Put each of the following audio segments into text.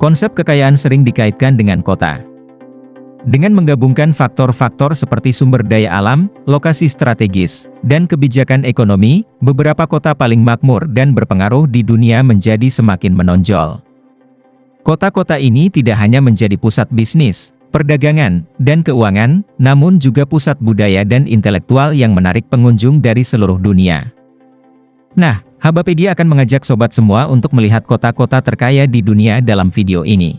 Konsep kekayaan sering dikaitkan dengan kota. Dengan menggabungkan faktor-faktor seperti sumber daya alam, lokasi strategis, dan kebijakan ekonomi, beberapa kota paling makmur dan berpengaruh di dunia menjadi semakin menonjol. Kota-kota ini tidak hanya menjadi pusat bisnis, perdagangan, dan keuangan, namun juga pusat budaya dan intelektual yang menarik pengunjung dari seluruh dunia. Nah, Habapedia akan mengajak sobat semua untuk melihat kota-kota terkaya di dunia dalam video ini.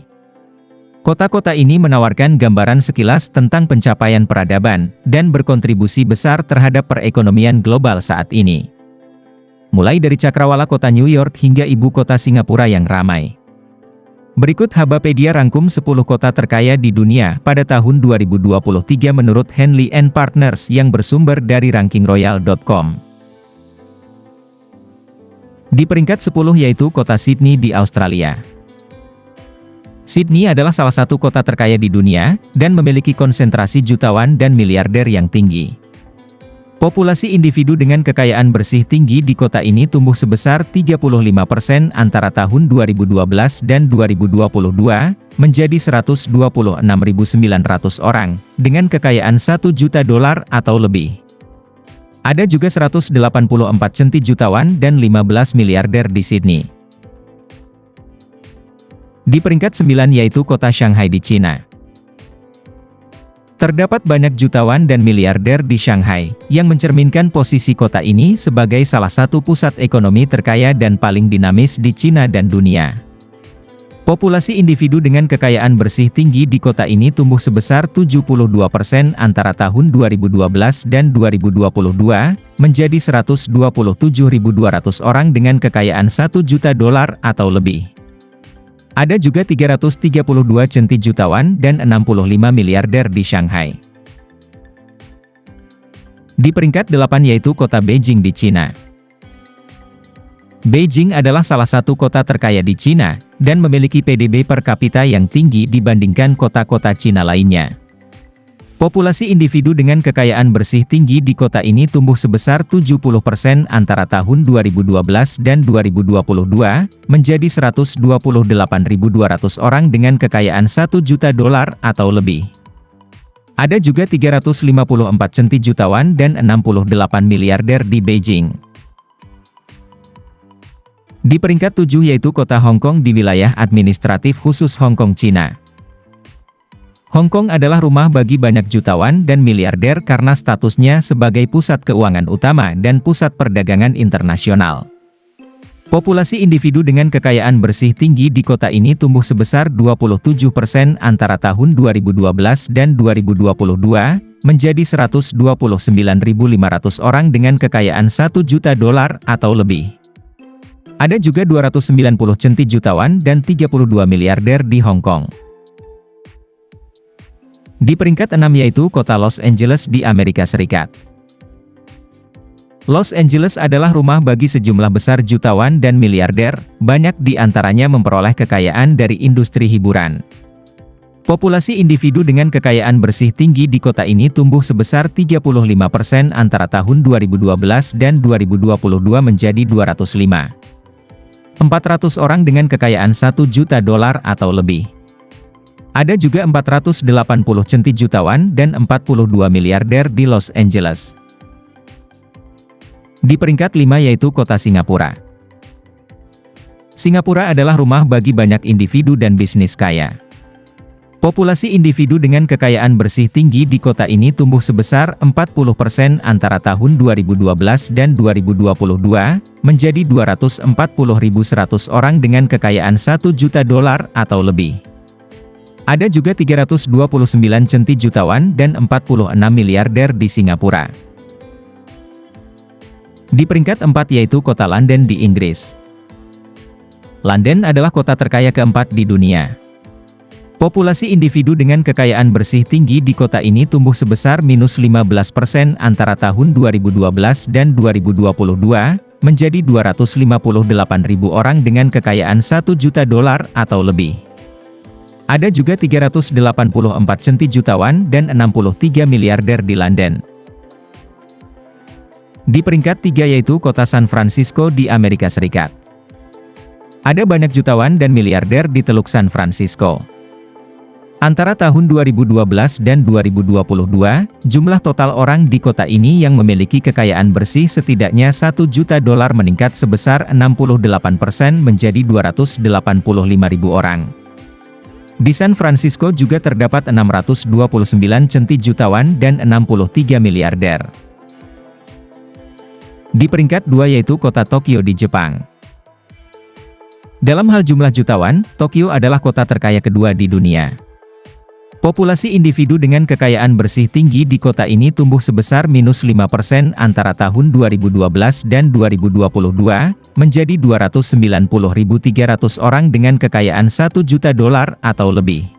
Kota-kota ini menawarkan gambaran sekilas tentang pencapaian peradaban, dan berkontribusi besar terhadap perekonomian global saat ini. Mulai dari cakrawala kota New York hingga ibu kota Singapura yang ramai. Berikut Habapedia rangkum 10 kota terkaya di dunia pada tahun 2023 menurut Henley & Partners yang bersumber dari rankingroyal.com. Di peringkat 10 yaitu kota Sydney di Australia. Sydney adalah salah satu kota terkaya di dunia, dan memiliki konsentrasi jutawan dan miliarder yang tinggi. Populasi individu dengan kekayaan bersih tinggi di kota ini tumbuh sebesar 35% antara tahun 2012 dan 2022, menjadi 126.900 orang, dengan kekayaan $1 juta atau lebih. Ada juga 184 centi jutawan dan 15 miliarder di Sydney. Di peringkat 9 yaitu kota Shanghai di Cina. Terdapat banyak jutawan dan miliarder di Shanghai, yang mencerminkan posisi kota ini sebagai salah satu pusat ekonomi terkaya dan paling dinamis di Cina dan dunia. Populasi individu dengan kekayaan bersih tinggi di kota ini tumbuh sebesar 72% antara tahun 2012 dan 2022, menjadi 127.200 orang dengan kekayaan $1 juta atau lebih. Ada juga 332 centi jutawan dan 65 miliarder di Shanghai. Di peringkat 8 yaitu kota Beijing di Cina. Beijing adalah salah satu kota terkaya di Cina, dan memiliki PDB per kapita yang tinggi dibandingkan kota-kota Cina lainnya. Populasi individu dengan kekayaan bersih tinggi di kota ini tumbuh sebesar 70% antara tahun 2012 dan 2022, menjadi 128.200 orang dengan kekayaan $1 juta atau lebih. Ada juga 354 centi jutawan dan 68 miliarder di Beijing. Di peringkat 7 yaitu kota Hong Kong di wilayah administratif khusus Hong Kong, Cina. Hong Kong adalah rumah bagi banyak jutawan dan miliarder karena statusnya sebagai pusat keuangan utama dan pusat perdagangan internasional. Populasi individu dengan kekayaan bersih tinggi di kota ini tumbuh sebesar 27% antara tahun 2012 dan 2022, menjadi 129.500 orang dengan kekayaan $1 juta atau lebih. Ada juga 290 centi jutawan dan 32 miliarder di Hong Kong. Di peringkat 6 yaitu kota Los Angeles di Amerika Serikat. Los Angeles adalah rumah bagi sejumlah besar jutawan dan miliarder, banyak di antaranya memperoleh kekayaan dari industri hiburan. Populasi individu dengan kekayaan bersih tinggi di kota ini tumbuh sebesar 35% antara tahun 2012 dan 2022 menjadi 205.400 orang dengan kekayaan $1 juta atau lebih. Ada juga 480 centi jutawan dan 42 miliarder di Los Angeles. Di peringkat 5 yaitu kota Singapura. Singapura adalah rumah bagi banyak individu dan bisnis kaya. Populasi individu dengan kekayaan bersih tinggi di kota ini tumbuh sebesar 40% antara tahun 2012 dan 2022, menjadi 240.100 orang dengan kekayaan $1 juta atau lebih. Ada juga 329 centi jutawan dan 46 miliarder di Singapura. Di peringkat 4 yaitu kota London di Inggris. London adalah kota terkaya keempat di dunia. Populasi individu dengan kekayaan bersih tinggi di kota ini tumbuh sebesar -15% antara tahun 2012 dan 2022, menjadi 258.000 orang dengan kekayaan $1 juta atau lebih. Ada juga 384 centi jutawan dan 63 miliarder di London. Di peringkat 3 yaitu kota San Francisco di Amerika Serikat. Ada banyak jutawan dan miliarder di Teluk San Francisco. Antara tahun 2012 dan 2022, jumlah total orang di kota ini yang memiliki kekayaan bersih setidaknya $1 juta meningkat sebesar 68% menjadi 285.000 orang. Di San Francisco juga terdapat 629 centi jutawan dan 63 miliarder. Di peringkat 2 yaitu kota Tokyo di Jepang. Dalam hal jumlah jutawan, Tokyo adalah kota terkaya kedua di dunia. Populasi individu dengan kekayaan bersih tinggi di kota ini tumbuh sebesar -5% antara tahun 2012 dan 2022, menjadi 290.300 orang dengan kekayaan $1 juta atau lebih.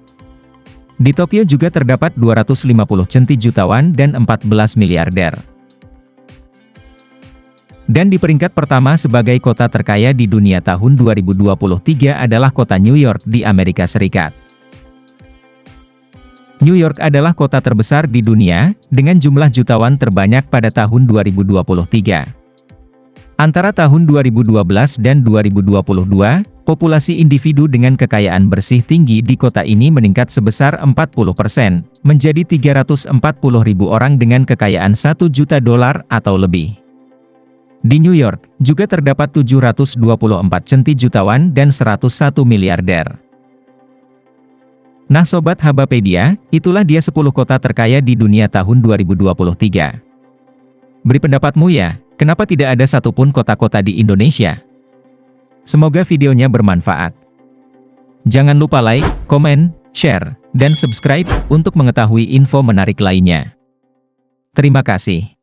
Di Tokyo juga terdapat 250 centi jutawan dan 14 miliarder. Dan di peringkat pertama sebagai kota terkaya di dunia tahun 2023 adalah kota New York di Amerika Serikat. New York adalah kota terbesar di dunia, dengan jumlah jutawan terbanyak pada tahun 2023. Antara tahun 2012 dan 2022, populasi individu dengan kekayaan bersih tinggi di kota ini meningkat sebesar 40%, menjadi 340.000 orang dengan kekayaan $1 juta atau lebih. Di New York, juga terdapat 724 centi jutawan dan 101 miliarder. Nah Sobat Habapedia, itulah dia 10 kota terkaya di dunia tahun 2023. Beri pendapatmu ya, kenapa tidak ada satupun kota-kota di Indonesia? Semoga videonya bermanfaat. Jangan lupa like, komen, share, dan subscribe untuk mengetahui info menarik lainnya. Terima kasih.